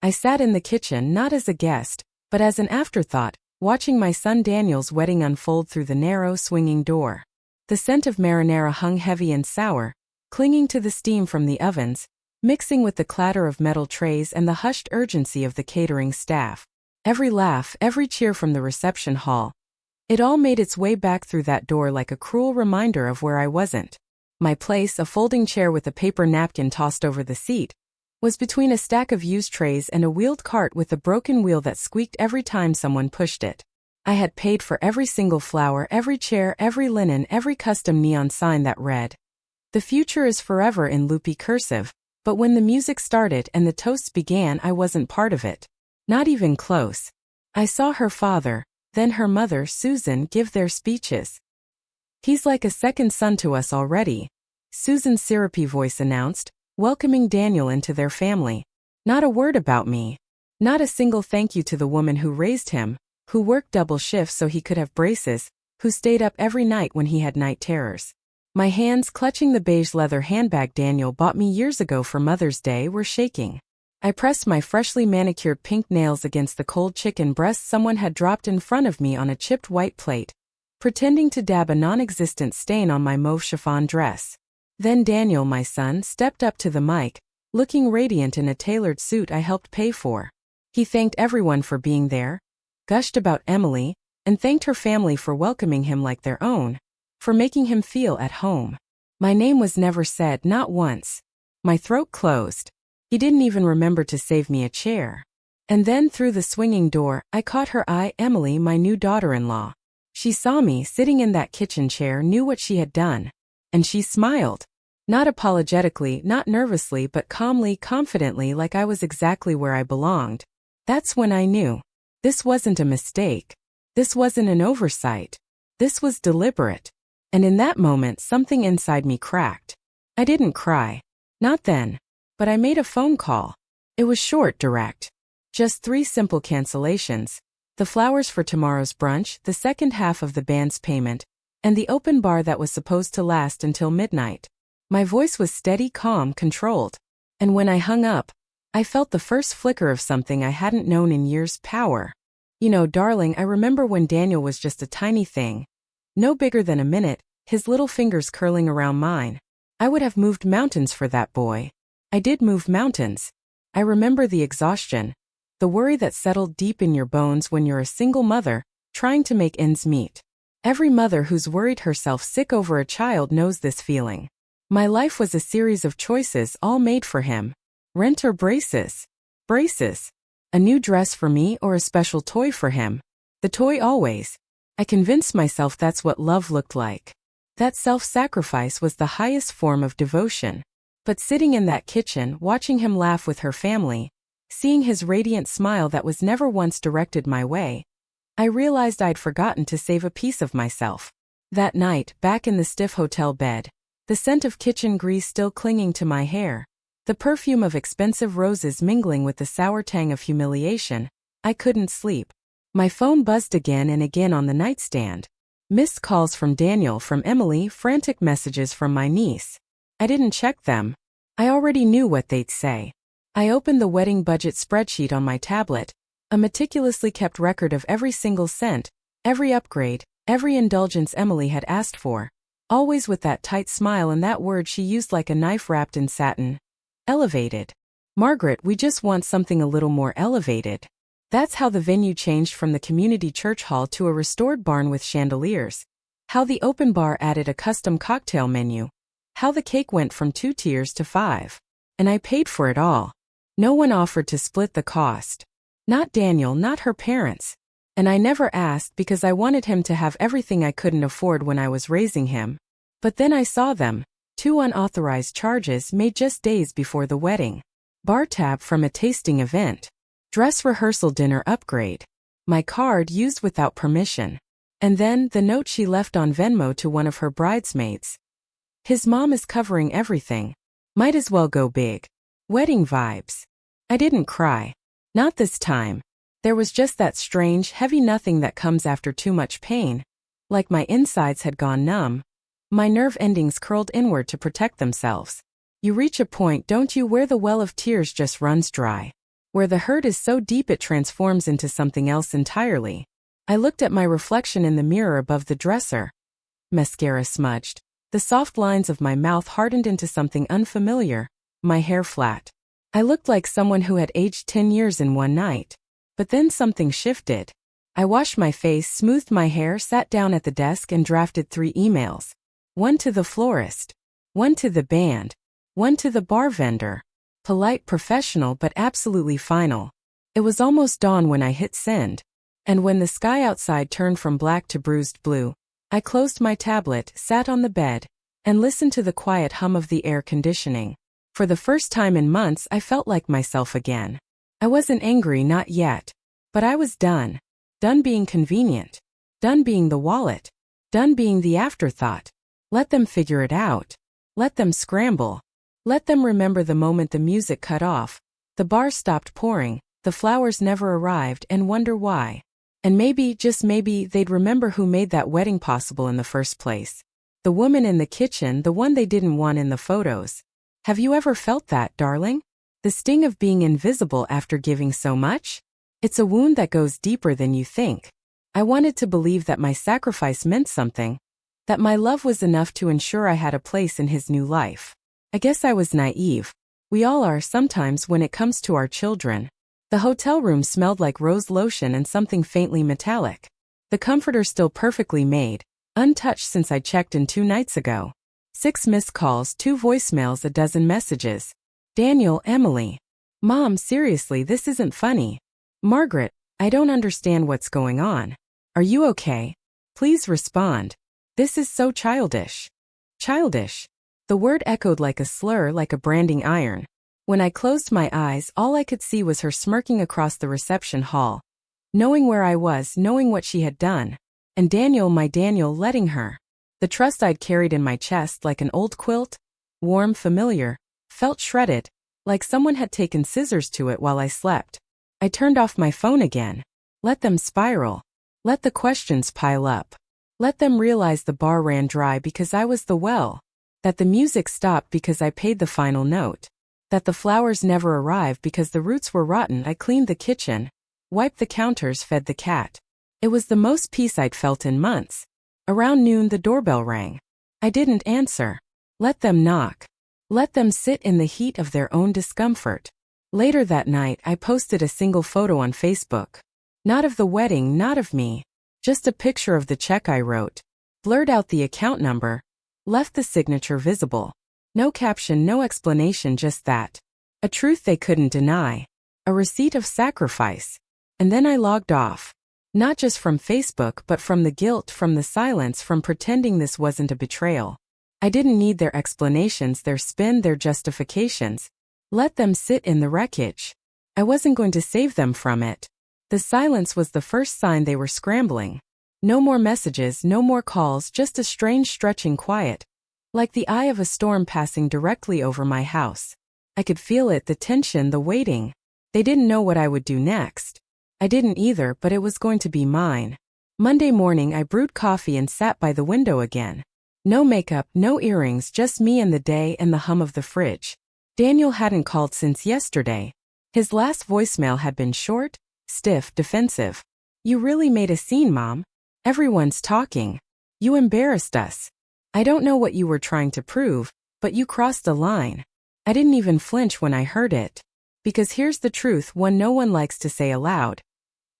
I sat in the kitchen not as a guest, but as an afterthought, watching my son Daniel's wedding unfold through the narrow, swinging door. The scent of marinara hung heavy and sour, clinging to the steam from the ovens, mixing with the clatter of metal trays and the hushed urgency of the catering staff. Every laugh, every cheer from the reception hall. It all made its way back through that door like a cruel reminder of where I wasn't. My place, a folding chair with a paper napkin tossed over the seat, was between a stack of used trays and a wheeled cart with a broken wheel that squeaked every time someone pushed it. I had paid for every single flower, every chair, every linen, every custom neon sign that read, "The future is forever" in loopy cursive, but when the music started and the toasts began, I wasn't part of it. Not even close. I saw her father, then her mother, Susan, give their speeches. "He's like a second son to us already," Susan's syrupy voice announced, welcoming Daniel into their family. Not a word about me. Not a single thank you to the woman who raised him, who worked double shifts so he could have braces, who stayed up every night when he had night terrors. My hands clutching the beige leather handbag Daniel bought me years ago for Mother's Day were shaking. I pressed my freshly manicured pink nails against the cold chicken breast someone had dropped in front of me on a chipped white plate, pretending to dab a non-existent stain on my mauve chiffon dress. Then Daniel, my son, stepped up to the mic, looking radiant in a tailored suit I helped pay for. He thanked everyone for being there, gushed about Emily, and thanked her family for welcoming him like their own, for making him feel at home. My name was never said, not once. My throat closed. He didn't even remember to save me a chair. And then through the swinging door, I caught her eye, Emily, my new daughter-in-law. She saw me sitting in that kitchen chair, knew what she had done. And she smiled. Not apologetically, not nervously, but calmly, confidently, like I was exactly where I belonged. That's when I knew. This wasn't a mistake. This wasn't an oversight. This was deliberate. And in that moment, something inside me cracked. I didn't cry. Not then. But I made a phone call. It was short, direct. Just 3 simple cancellations. The flowers for tomorrow's brunch, the second half of the band's payment, and the open bar that was supposed to last until midnight. My voice was steady, calm, controlled. And when I hung up, I felt the first flicker of something I hadn't known in years: power. You know, darling, I remember when Daniel was just a tiny thing. No bigger than a minute, his little fingers curling around mine. I would have moved mountains for that boy. I did move mountains. I remember the exhaustion, the worry that settled deep in your bones when you're a single mother, trying to make ends meet. Every mother who's worried herself sick over a child knows this feeling. My life was a series of choices, all made for him. Rent or braces? Braces. A new dress for me or a special toy for him? The toy always. I convinced myself that's what love looked like. That self-sacrifice was the highest form of devotion. But sitting in that kitchen, watching him laugh with her family, seeing his radiant smile that was never once directed my way, I realized I'd forgotten to save a piece of myself. That night, back in the stiff hotel bed, the scent of kitchen grease still clinging to my hair, the perfume of expensive roses mingling with the sour tang of humiliation, I couldn't sleep. My phone buzzed again and again on the nightstand. Missed calls from Daniel, from Emily, frantic messages from my niece. I didn't check them. I already knew what they'd say. I opened the wedding budget spreadsheet on my tablet, a meticulously kept record of every single cent, every upgrade, every indulgence Emily had asked for, always with that tight smile and that word she used like a knife wrapped in satin. Elevated. Margaret, we just want something a little more elevated. That's how the venue changed from the community church hall to a restored barn with chandeliers. How the open bar added a custom cocktail menu. How the cake went from 2 tiers to 5. And I paid for it all. No one offered to split the cost. Not Daniel, not her parents. And I never asked because I wanted him to have everything I couldn't afford when I was raising him. But then I saw them. 2 unauthorized charges made just days before the wedding. Bar tab from a tasting event. Dress rehearsal dinner upgrade. My card used without permission. And then the note she left on Venmo to one of her bridesmaids. His mom is covering everything. Might as well go big. Wedding vibes. I didn't cry. Not this time. There was just that strange, heavy nothing that comes after too much pain. Like my insides had gone numb. My nerve endings curled inward to protect themselves. You reach a point, don't you, where the well of tears just runs dry. where the hurt is so deep it transforms into something else entirely. I looked at my reflection in the mirror above the dresser. Mascara smudged. The soft lines of my mouth hardened into something unfamiliar, my hair flat. I looked like someone who had aged 10 years in one night. But then something shifted. I washed my face, smoothed my hair, sat down at the desk and drafted 3 emails. One to the florist. One to the band. One to the bar vendor. Polite, professional, but absolutely final. It was almost dawn when I hit send. And when the sky outside turned from black to bruised blue, I closed my tablet, sat on the bed, and listened to the quiet hum of the air conditioning. For the first time in months, I felt like myself again. I wasn't angry, not yet. But I was done. Done being convenient. Done being the wallet. Done being the afterthought. Let them figure it out. Let them scramble. Let them remember the moment the music cut off, the bar stopped pouring, the flowers never arrived, and wonder why. And maybe, just maybe, they'd remember who made that wedding possible in the first place. The woman in the kitchen, the one they didn't want in the photos. Have you ever felt that, darling? The sting of being invisible after giving so much? It's a wound that goes deeper than you think. I wanted to believe that my sacrifice meant something, that my love was enough to ensure I had a place in his new life. I guess I was naive. We all are sometimes when it comes to our children. The hotel room smelled like rose lotion and something faintly metallic. The comforter still perfectly made, untouched since I checked in 2 nights ago. 6 missed calls, 2 voicemails, a dozen messages. Daniel, Emily. Mom, seriously, this isn't funny. Margaret, I don't understand what's going on. Are you okay? Please respond. This is so childish. Childish. The word echoed like a slur, like a branding iron. When I closed my eyes, all I could see was her smirking across the reception hall, knowing where I was, knowing what she had done. And Daniel, my Daniel, letting her. The trust I'd carried in my chest like an old quilt, warm, familiar, felt shredded, like someone had taken scissors to it while I slept. I turned off my phone again. Let them spiral. Let the questions pile up. Let them realize the bar ran dry because I was the well. That the music stopped because I paid the final note. That the flowers never arrived because the roots were rotten. I cleaned the kitchen, wiped the counters, fed the cat. It was the most peace I'd felt in months. Around noon the doorbell rang. I didn't answer. Let them knock. Let them sit in the heat of their own discomfort. Later that night I posted a single photo on Facebook. Not of the wedding, not of me. Just a picture of the check I wrote. Blurred out the account number. Left the signature visible. No caption, no explanation, just that. A truth they couldn't deny. A receipt of sacrifice. And then I logged off. Not just from Facebook, but from the guilt, from the silence, from pretending this wasn't a betrayal. I didn't need their explanations, their spin, their justifications. Let them sit in the wreckage. I wasn't going to save them from it. The silence was the first sign they were scrambling. No more messages, no more calls, just a strange stretching quiet. Like the eye of a storm passing directly over my house. I could feel it, the tension, the waiting. They didn't know what I would do next. I didn't either, but it was going to be mine. Monday morning I brewed coffee and sat by the window again. No makeup, no earrings, just me and the day and the hum of the fridge. Daniel hadn't called since yesterday. His last voicemail had been short, stiff, defensive. You really made a scene, Mom. Everyone's talking. You embarrassed us. I don't know what you were trying to prove, but you crossed a line. I didn't even flinch when I heard it. Because here's the truth, one no one likes to say aloud.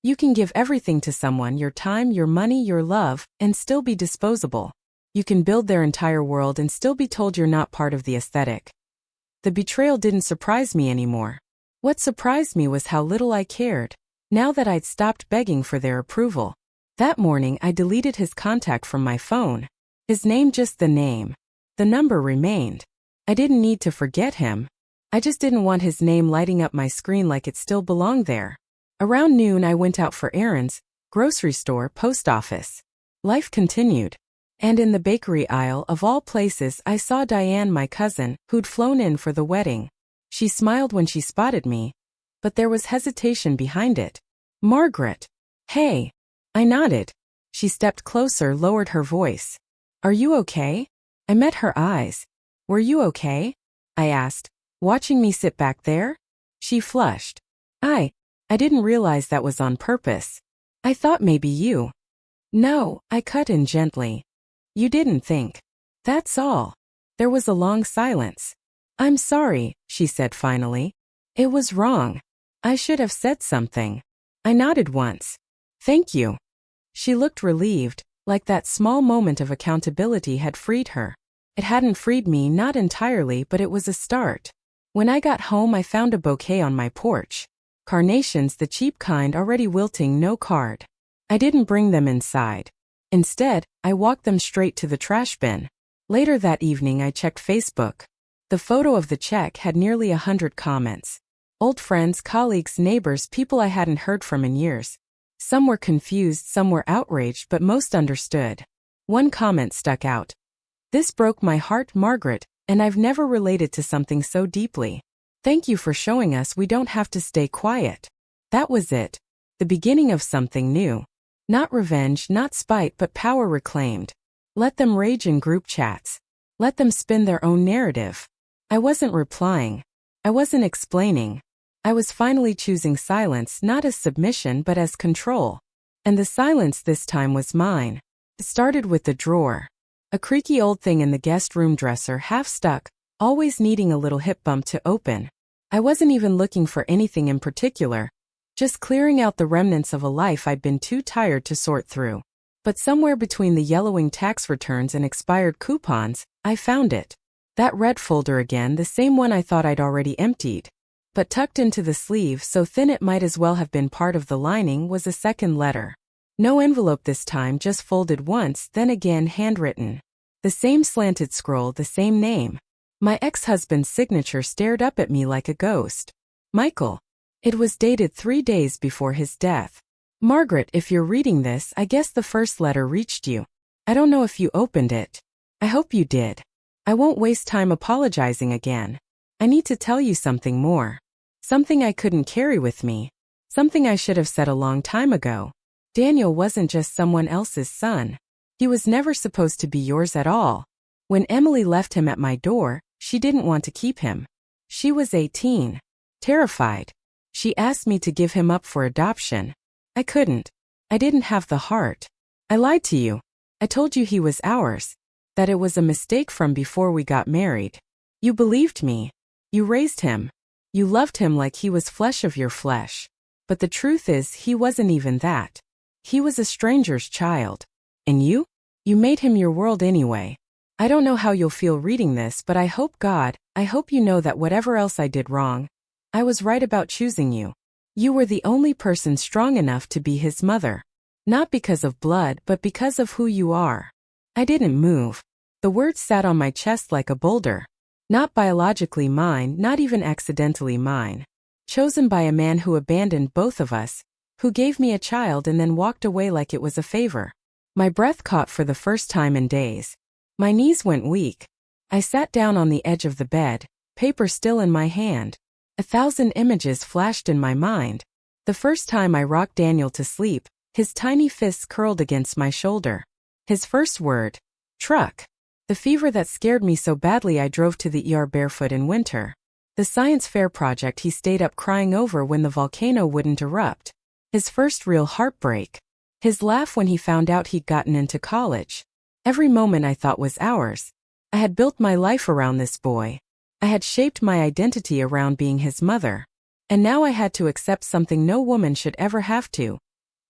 You can give everything to someone, your time, your money, your love, and still be disposable. You can build their entire world and still be told you're not part of the aesthetic. The betrayal didn't surprise me anymore. What surprised me was how little I cared, now that I'd stopped begging for their approval. That morning I deleted his contact from my phone. His name, just the name. The number remained. I didn't need to forget him. I just didn't want his name lighting up my screen like it still belonged there. Around noon I went out for errands, grocery store, post office. Life continued. And in the bakery aisle, of all places, I saw Diane, my cousin, who'd flown in for the wedding. She smiled when she spotted me, but there was hesitation behind it. Margaret. Hey. I nodded. She stepped closer, lowered her voice. Are you okay? I met her eyes. Were you okay? I asked, watching me sit back there. She flushed. I didn't realize that was on purpose. I thought maybe you. No, I cut in gently. You didn't think. That's all. There was a long silence. I'm sorry, she said finally. It was wrong. I should have said something. I nodded once. Thank you. She looked relieved, like that small moment of accountability had freed her. It hadn't freed me, not entirely, but it was a start. When I got home, I found a bouquet on my porch. Carnations, the cheap kind, already wilting, no card. I didn't bring them inside. Instead, I walked them straight to the trash bin. Later that evening, I checked Facebook. The photo of the check had nearly 100 comments. Old friends, colleagues, neighbors, people I hadn't heard from in years. Some were confused, some were outraged, but most understood. One comment stuck out. This broke my heart, Margaret, and I've never related to something so deeply. Thank you for showing us we don't have to stay quiet. That was it. The beginning of something new. Not revenge, not spite, but power reclaimed. Let them rage in group chats. Let them spin their own narrative. I wasn't replying. I wasn't explaining. I was finally choosing silence, not as submission but as control. And the silence this time was mine. It started with the drawer. A creaky old thing in the guest room dresser, half stuck, always needing a little hip bump to open. I wasn't even looking for anything in particular, just clearing out the remnants of a life I'd been too tired to sort through. But somewhere between the yellowing tax returns and expired coupons, I found it. That red folder again, the same one I thought I'd already emptied. But tucked into the sleeve, so thin it might as well have been part of the lining, was a second letter. No envelope this time, just folded once, then again handwritten. The same slanted scroll, the same name. My ex-husband's signature stared up at me like a ghost. Michael. It was dated 3 days before his death. Margaret, if you're reading this, I guess the first letter reached you. I don't know if you opened it. I hope you did. I won't waste time apologizing again. I need to tell you something more. Something I couldn't carry with me. Something I should have said a long time ago. Daniel wasn't just someone else's son. He was never supposed to be yours at all. When Emily left him at my door, she didn't want to keep him. She was 18. Terrified. She asked me to give him up for adoption. I couldn't. I didn't have the heart. I lied to you. I told you he was ours. That it was a mistake from before we got married. You believed me. You raised him. You loved him like he was flesh of your flesh. But the truth is, he wasn't even that. He was a stranger's child. And you? You made him your world anyway. I don't know how you'll feel reading this, but I hope you know that whatever else I did wrong, I was right about choosing you. You were the only person strong enough to be his mother. Not because of blood, but because of who you are. I didn't move. The words sat on my chest like a boulder. Not biologically mine, not even accidentally mine. Chosen by a man who abandoned both of us, who gave me a child and then walked away like it was a favor. My breath caught for the first time in days. My knees went weak. I sat down on the edge of the bed, paper still in my hand. 1,000 images flashed in my mind. The first time I rocked Daniel to sleep, his tiny fists curled against my shoulder. His first word, truck. The fever that scared me so badly I drove to the ER barefoot in winter. The science fair project he stayed up crying over when the volcano wouldn't erupt. His first real heartbreak. His laugh when he found out he'd gotten into college. Every moment I thought was ours. I had built my life around this boy. I had shaped my identity around being his mother. And now I had to accept something no woman should ever have to.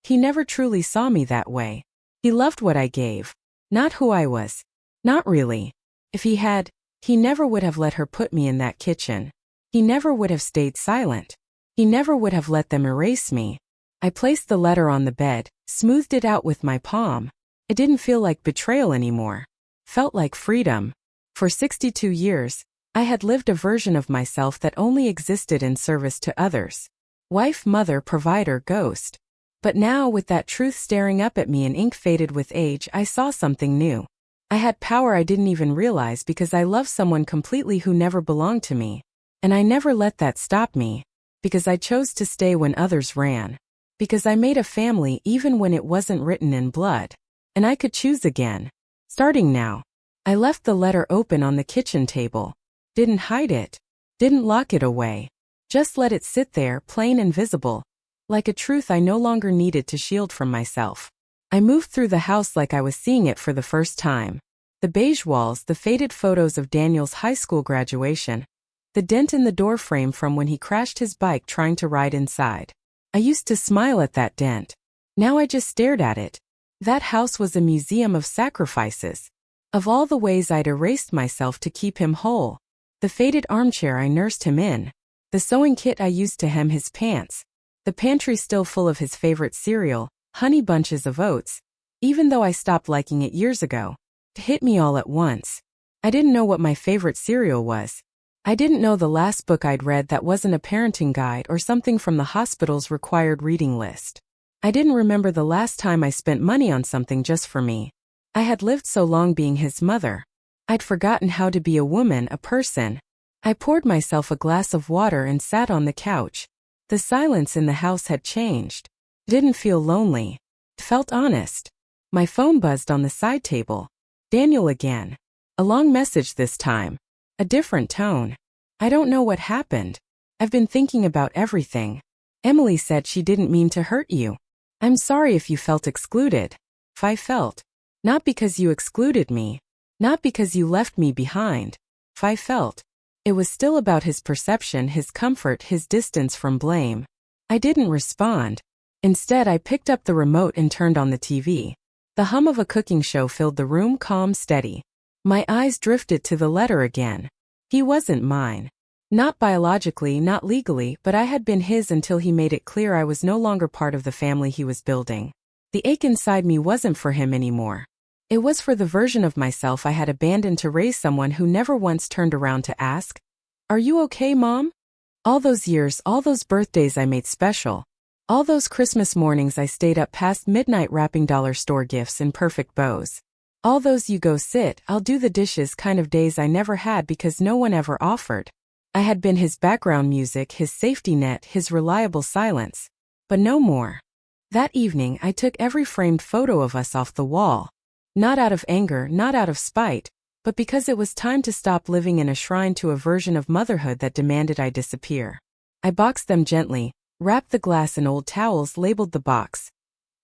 He never truly saw me that way. He loved what I gave, not who I was. Not really. If he had, he never would have let her put me in that kitchen. He never would have stayed silent. He never would have let them erase me. I placed the letter on the bed, smoothed it out with my palm. It didn't feel like betrayal anymore. Felt like freedom. For 62 years, I had lived a version of myself that only existed in service to others. Wife, mother, provider, ghost. But now, with that truth staring up at me in ink faded with age, I saw something new. I had power I didn't even realize because I loved someone completely who never belonged to me. And I never let that stop me. Because I chose to stay when others ran. Because I made a family even when it wasn't written in blood. And I could choose again. Starting now. I left the letter open on the kitchen table. Didn't hide it. Didn't lock it away. Just let it sit there, plain and visible, like a truth I no longer needed to shield from myself. I moved through the house like I was seeing it for the first time. The beige walls, the faded photos of Daniel's high school graduation, the dent in the door frame from when he crashed his bike trying to ride inside. I used to smile at that dent. Now I just stared at it. That house was a museum of sacrifices. Of all the ways I'd erased myself to keep him whole. The faded armchair I nursed him in. The sewing kit I used to hem his pants. The pantry still full of his favorite cereal, Honey Bunches of Oats. Even though I stopped liking it years ago. It hit me all at once. I didn't know what my favorite cereal was. I didn't know the last book I'd read that wasn't a parenting guide or something from the hospital's required reading list. I didn't remember the last time I spent money on something just for me. I had lived so long being his mother. I'd forgotten how to be a woman, a person. I poured myself a glass of water and sat on the couch. The silence in the house had changed. It didn't feel lonely. It felt honest. My phone buzzed on the side table. Daniel again. A long message this time. A different tone. I don't know what happened. I've been thinking about everything. Emily said she didn't mean to hurt you. I'm sorry if you felt excluded. If I felt. Not because you excluded me. Not because you left me behind. If I felt. It was still about his perception, his comfort, his distance from blame. I didn't respond. Instead, I picked up the remote and turned on the TV. The hum of a cooking show filled the room, calm, steady. My eyes drifted to the letter again. He wasn't mine. Not biologically, not legally, but I had been his until he made it clear I was no longer part of the family he was building. The ache inside me wasn't for him anymore. It was for the version of myself I had abandoned to raise someone who never once turned around to ask, "Are you okay, Mom?" All those years, all those birthdays I made special. All those Christmas mornings I stayed up past midnight wrapping dollar store gifts in perfect bows. All those you go sit, I'll do the dishes kind of days I never had because no one ever offered. I had been his background music, his safety net, his reliable silence. But no more. That evening I took every framed photo of us off the wall. Not out of anger, not out of spite, but because it was time to stop living in a shrine to a version of motherhood that demanded I disappear. I boxed them gently, wrapped the glass in old towels, labeled the box.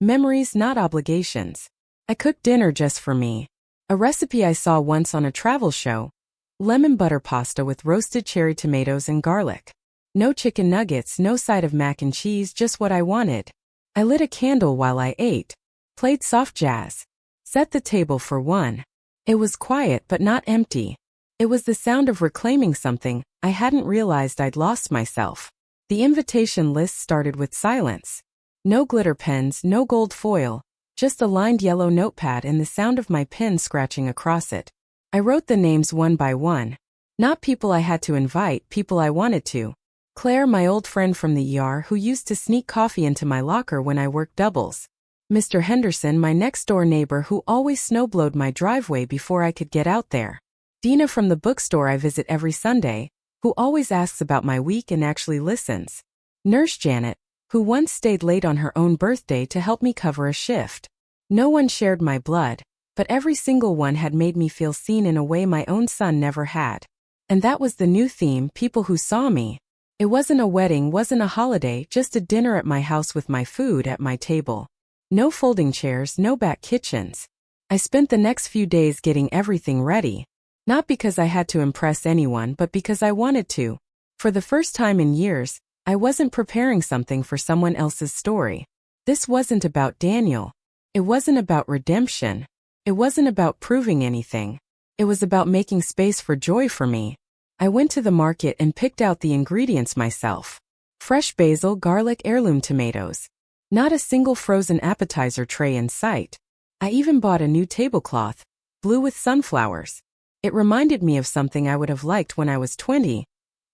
Memories, not obligations. I cooked dinner just for me. A recipe I saw once on a travel show. Lemon butter pasta with roasted cherry tomatoes and garlic. No chicken nuggets, no side of mac and cheese, just what I wanted. I lit a candle while I ate. Played soft jazz. Set the table for one. It was quiet but not empty. It was the sound of reclaiming something. I hadn't realized I'd lost myself. The invitation list started with silence. No glitter pens, no gold foil, just a lined yellow notepad and the sound of my pen scratching across it. I wrote the names one by one. Not people I had to invite, people I wanted to. Claire, my old friend from the ER who used to sneak coffee into my locker when I worked doubles. Mr. Henderson, my next-door neighbor who always snowblowed my driveway before I could get out there. Dina from the bookstore I visit every Sunday, who always asks about my week and actually listens. Nurse Janet, who once stayed late on her own birthday to help me cover a shift. No one shared my blood, but every single one had made me feel seen in a way my own son never had. And that was the new theme, people who saw me. It wasn't a wedding, wasn't a holiday, just a dinner at my house with my food at my table. No folding chairs, no back kitchens. I spent the next few days getting everything ready. Not because I had to impress anyone, but because I wanted to. For the first time in years, I wasn't preparing something for someone else's story. This wasn't about Daniel. It wasn't about redemption. It wasn't about proving anything. It was about making space for joy for me. I went to the market and picked out the ingredients myself. Fresh basil, garlic, heirloom tomatoes. Not a single frozen appetizer tray in sight. I even bought a new tablecloth, blue with sunflowers. It reminded me of something I would have liked when I was 20,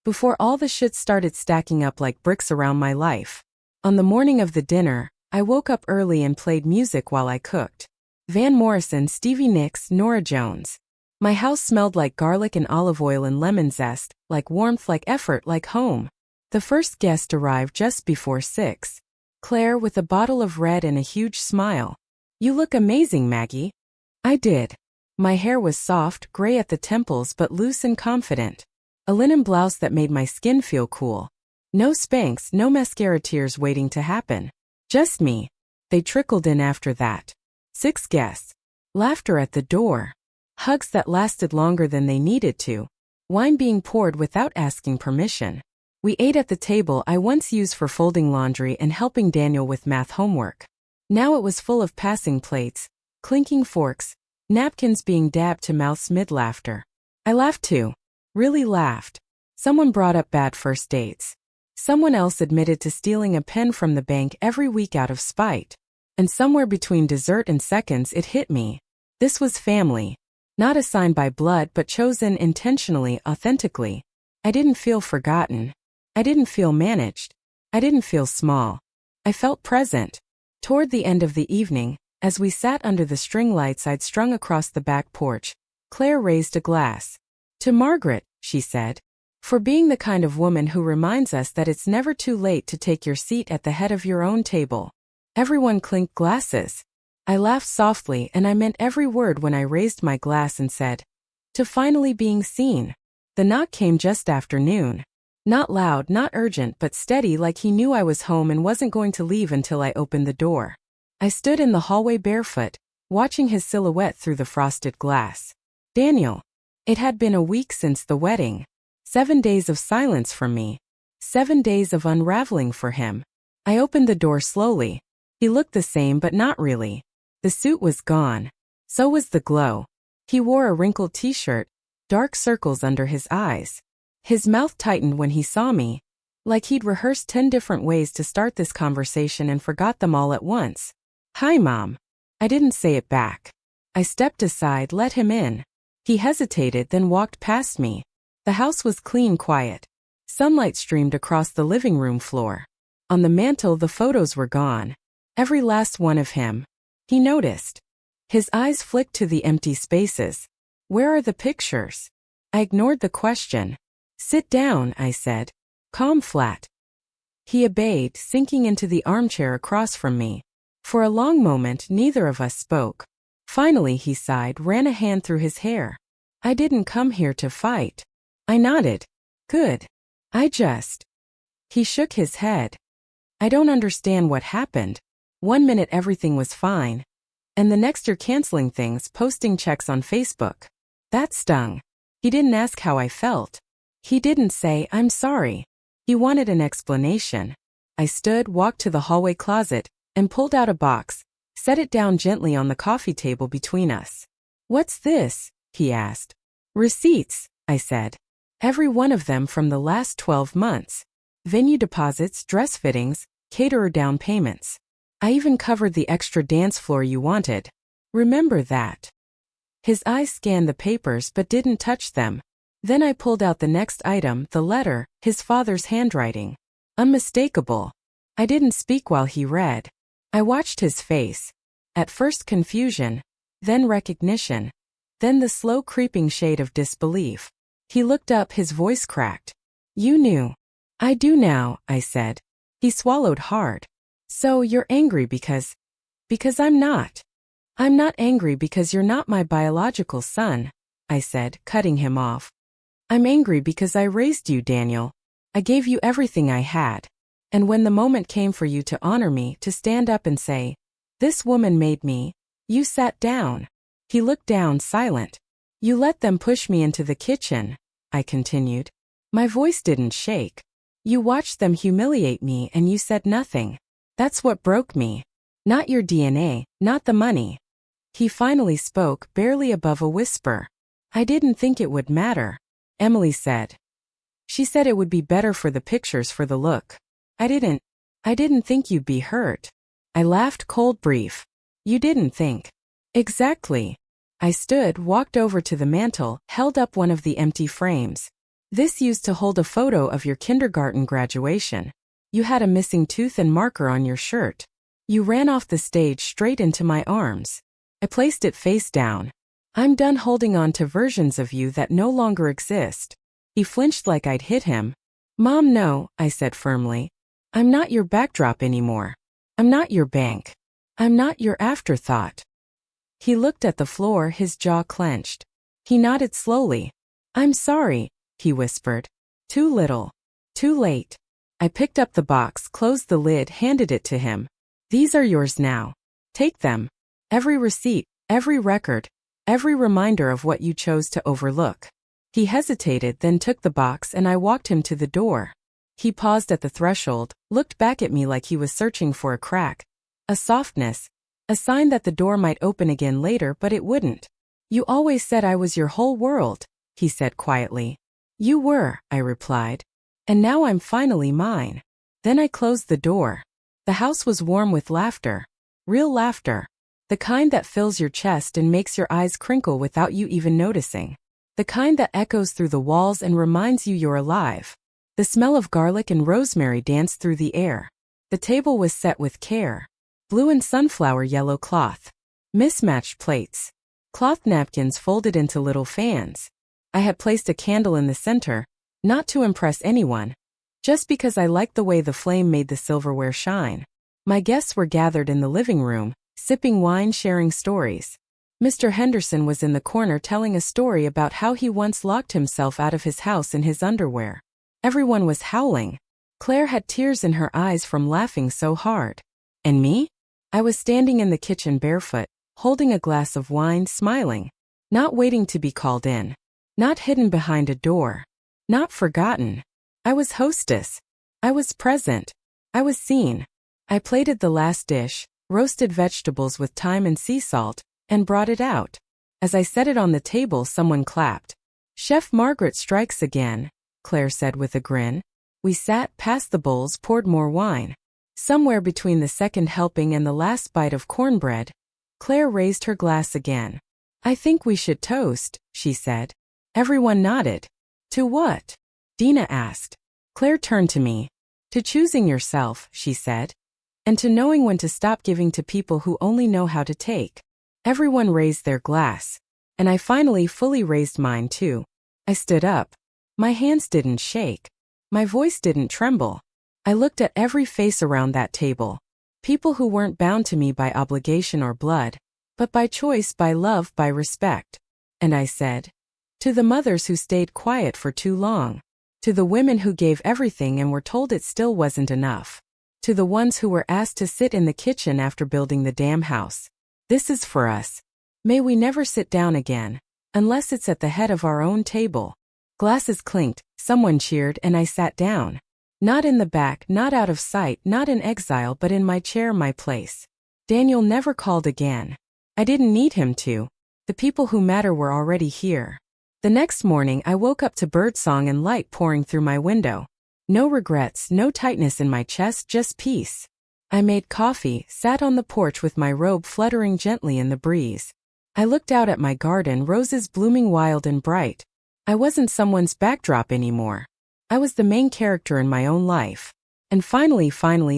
before all the shit started stacking up like bricks around my life. On the morning of the dinner, I woke up early and played music while I cooked. Van Morrison, Stevie Nicks, Norah Jones. My house smelled like garlic and olive oil and lemon zest, like warmth, like effort, like home. The first guest arrived just before 6. Claire with a bottle of red and a huge smile. "You look amazing, Maggie." I did. My hair was soft, gray at the temples but loose and confident. A linen blouse that made my skin feel cool. No Spanx, no mascara tears waiting to happen. Just me. They trickled in after that. 6 guests. Laughter at the door. Hugs that lasted longer than they needed to. Wine being poured without asking permission. We ate at the table I once used for folding laundry and helping Daniel with math homework. Now it was full of passing plates, clinking forks, napkins being dabbed to mouths mid-laughter. I laughed too. Really laughed. Someone brought up bad first dates. Someone else admitted to stealing a pen from the bank every week out of spite. And somewhere between dessert and seconds it hit me. This was family. Not assigned by blood but chosen intentionally, authentically. I didn't feel forgotten. I didn't feel managed. I didn't feel small. I felt present. Toward the end of the evening, as we sat under the string lights I'd strung across the back porch, Claire raised a glass. To Margaret, she said. For being the kind of woman who reminds us that it's never too late to take your seat at the head of your own table. Everyone clinked glasses. I laughed softly and I meant every word when I raised my glass and said, to finally being seen. The knock came just after noon. Not loud, not urgent, but steady, like he knew I was home and wasn't going to leave until I opened the door. I stood in the hallway barefoot, watching his silhouette through the frosted glass. Daniel. It had been a week since the wedding. 7 days of silence from me. 7 days of unraveling for him. I opened the door slowly. He looked the same but not really. The suit was gone. So was the glow. He wore a wrinkled t-shirt, dark circles under his eyes. His mouth tightened when he saw me, like he'd rehearsed 10 different ways to start this conversation and forgot them all at once. Hi, Mom. I didn't say it back. I stepped aside, let him in. He hesitated, then walked past me. The house was clean, quiet. Sunlight streamed across the living room floor. On the mantel, the photos were gone. Every last one of him. He noticed. His eyes flicked to the empty spaces. Where are the pictures? I ignored the question. Sit down, I said. Calm, flat. He obeyed, sinking into the armchair across from me. For a long moment, neither of us spoke. Finally, he sighed, ran a hand through his hair. I didn't come here to fight. I nodded. Good. He shook his head. I don't understand what happened. 1 minute everything was fine. And the next you're canceling things, posting checks on Facebook. That stung. He didn't ask how I felt. He didn't say, I'm sorry. He wanted an explanation. I stood, walked to the hallway closet, and pulled out a box, set it down gently on the coffee table between us. What's this? He asked. Receipts, I said. Every one of them from the last 12 months. Venue deposits, dress fittings, caterer down payments. I even covered the extra dance floor you wanted. Remember that. His eyes scanned the papers but didn't touch them. Then I pulled out the next item, the letter, his father's handwriting. Unmistakable. I didn't speak while he read. I watched his face. At first confusion, then recognition, then the slow creeping shade of disbelief. He looked up, his voice cracked. You knew. I do now, I said. He swallowed hard. So you're angry because I'm not. I'm not angry because you're not my biological son, I said, cutting him off. I'm angry because I raised you, Daniel. I gave you everything I had. And when the moment came for you to honor me, to stand up and say, this woman made me, you sat down. He looked down, silent. You let them push me into the kitchen, I continued. My voice didn't shake. You watched them humiliate me and you said nothing. That's what broke me. Not your DNA, not the money. He finally spoke, barely above a whisper. I didn't think it would matter. Emily said. She said it would be better for the pictures, for the look. I didn't think you'd be hurt. I laughed, cold, brief. You didn't think. Exactly. I stood, walked over to the mantel, held up one of the empty frames. This used to hold a photo of your kindergarten graduation. You had a missing tooth and marker on your shirt. You ran off the stage straight into my arms. I placed it face down. I'm done holding on to versions of you that no longer exist. He flinched like I'd hit him. Mom, no, I said firmly. I'm not your backdrop anymore. I'm not your bank. I'm not your afterthought. He looked at the floor, his jaw clenched. He nodded slowly. I'm sorry, he whispered. Too little. Too late. I picked up the box, closed the lid, handed it to him. These are yours now. Take them. Every receipt, every record, every reminder of what you chose to overlook. He hesitated, then took the box, and I walked him to the door. He paused at the threshold, looked back at me like he was searching for a crack. A softness. A sign that the door might open again later, but it wouldn't. You always said I was your whole world, he said quietly. You were, I replied. And now I'm finally mine. Then I closed the door. The house was warm with laughter. Real laughter. The kind that fills your chest and makes your eyes crinkle without you even noticing. The kind that echoes through the walls and reminds you you're alive. The smell of garlic and rosemary danced through the air. The table was set with care. Blue and sunflower yellow cloth. Mismatched plates. Cloth napkins folded into little fans. I had placed a candle in the center, not to impress anyone, just because I liked the way the flame made the silverware shine. My guests were gathered in the living room, sipping wine, sharing stories. Mr. Henderson was in the corner telling a story about how he once locked himself out of his house in his underwear. Everyone was howling. Claire had tears in her eyes from laughing so hard. And me? I was standing in the kitchen barefoot, holding a glass of wine, smiling. Not waiting to be called in. Not hidden behind a door. Not forgotten. I was hostess. I was present. I was seen. I plated the last dish, roasted vegetables with thyme and sea salt, and brought it out. As I set it on the table, someone clapped. Chef Margaret strikes again, Claire said with a grin. We sat, passed the bowls, poured more wine. Somewhere between the second helping and the last bite of cornbread, Claire raised her glass again. I think we should toast, she said. Everyone nodded. To what? Dina asked. Claire turned to me. To choosing yourself, she said. And to knowing when to stop giving to people who only know how to take. Everyone raised their glass. And I finally fully raised mine too. I stood up. My hands didn't shake. My voice didn't tremble. I looked at every face around that table. People who weren't bound to me by obligation or blood, but by choice, by love, by respect. And I said, to the mothers who stayed quiet for too long. To the women who gave everything and were told it still wasn't enough. To the ones who were asked to sit in the kitchen after building the damn house. This is for us. May we never sit down again, unless it's at the head of our own table. Glasses clinked, someone cheered, and I sat down. Not in the back, not out of sight, not in exile, but in my chair, my place. Daniel never called again. I didn't need him to. The people who matter were already here. The next morning I woke up to birdsong and light pouring through my window. No regrets, no tightness in my chest, just peace. I made coffee, sat on the porch with my robe fluttering gently in the breeze. I looked out at my garden, roses blooming wild and bright. I wasn't someone's backdrop anymore. I was the main character in my own life. And finally,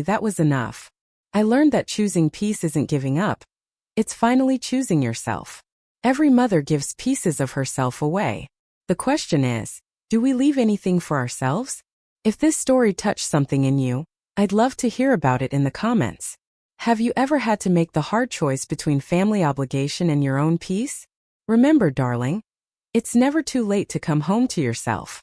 that was enough. I learned that choosing peace isn't giving up. It's finally choosing yourself. Every mother gives pieces of herself away. The question is, do we leave anything for ourselves? If this story touched something in you, I'd love to hear about it in the comments. Have you ever had to make the hard choice between family obligation and your own peace? Remember, darling, it's never too late to come home to yourself.